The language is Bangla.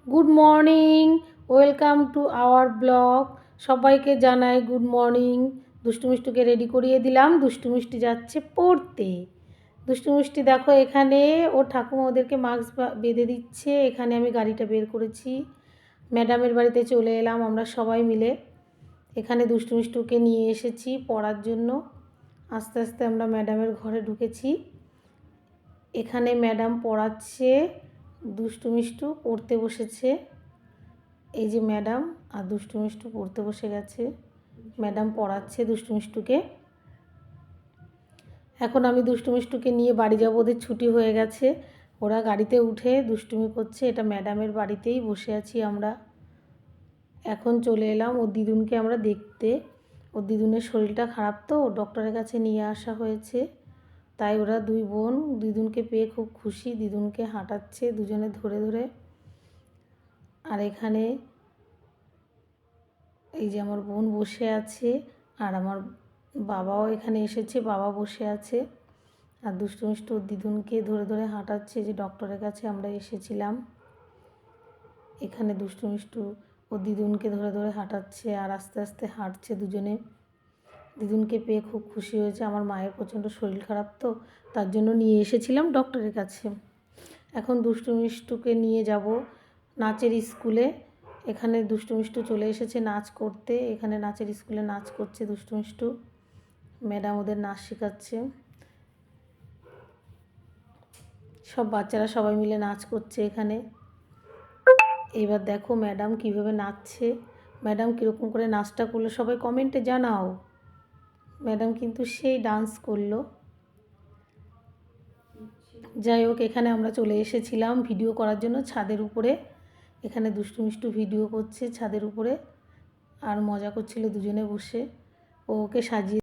Good morning, welcome to our blog. সবাইকে জানাই গুড মর্নিং। দুষ্টু মিষ্টুকে রেডি করিয়ে দিলাম, দুষ্টু মিষ্টি যাচ্ছে পড়তে। দুষ্টু মিষ্টি দেখো এখানে ওর ঠাকুমা ওদেরকে মাস্ক বেঁধে দিচ্ছে। এখানে আমি গাড়িটা বের করেছি, ম্যাডামের বাড়িতে চলে এলাম আমরা সবাই মিলে। এখানে দুষ্টু মিষ্টুকে নিয়ে এসেছি পড়ার জন্য। আস্তে আস্তে আমরা ম্যাডামের ঘরে ঢুকেছি। এখানে ম্যাডাম পড়াচ্ছে, দুষ্টু মিষ্টু পড়তে বসেছে। এই যে ম্যাডাম আর দুষ্টু মিষ্টু পড়তে বসে গেছে। ম্যাডাম পড়াচ্ছে দুষ্টু মিষ্টুকে। এখন আমি দুষ্টু মিষ্টুকে নিয়ে বাড়ি যাব, ওদের ছুটি হয়ে গেছে। ওরা গাড়িতে উঠে দুষ্টুমি করছে। এটা ম্যাডামের বাড়িতেই বসে আছি আমরা। এখন চলে এলাম ওর দিদুনকে আমরা দেখতে। ওর দিদুনের শরীরটা খারাপ, তো ডক্টরের কাছে নিয়ে আসা হয়েছে। তাই ওরা দুই বোন দিদুনকে পেয়ে খুব খুশি। দিদুনকে হাঁটাচ্ছে দুজনে ধরে ধরে। আর এখানে এই যে আমার বোন বসে আছে, আর আমার বাবাও এখানে এসেছে, বাবা বসে আছে। আর দুষ্টু মিষ্টু ওর দিদুনকে ধরে ধরে হাঁটাচ্ছে, যে ডক্টরের কাছে আমরা এসেছিলাম। এখানে দুষ্টু মিষ্টু ওর দিদুনকে ধরে ধরে হাঁটাচ্ছে আর আস্তে আস্তে হাঁটছে দুজনে। দিদুনকে পেয়ে খুব খুশি হয়েছে। আমার মায়ের প্রচণ্ড শরীর খারাপ, তো তার জন্য নিয়ে এসেছিলাম ডক্টরের কাছে। এখন দুষ্টু মিষ্টুকে নিয়ে যাব নাচের স্কুলে। এখানে দুষ্টু মিষ্টু চলে এসেছে নাচ করতে। এখানে নাচের স্কুলে নাচ করছে দুষ্টু মিষ্টু। ম্যাডাম ওদের নাচ শেখাচ্ছে। সব বাচ্চারা সবাই মিলে নাচ করছে এখানে। এবার দেখো ম্যাডাম কীভাবে নাচছে। ম্যাডাম কীরকম করে নাচটা করলো সবাই কমেন্টে জানাও। ম্যাডাম কিন্তু সেই ডান্স করলো। যাই হোক, এখানে আমরা চলে এসেছিলাম ভিডিও করার জন্য ছাদের উপরে। এখানে দুষ্টু মিষ্টু ভিডিও করছে ছাদের উপরে, আর মজা করছিল দুজনে বসে। ওকে সাজিয়ে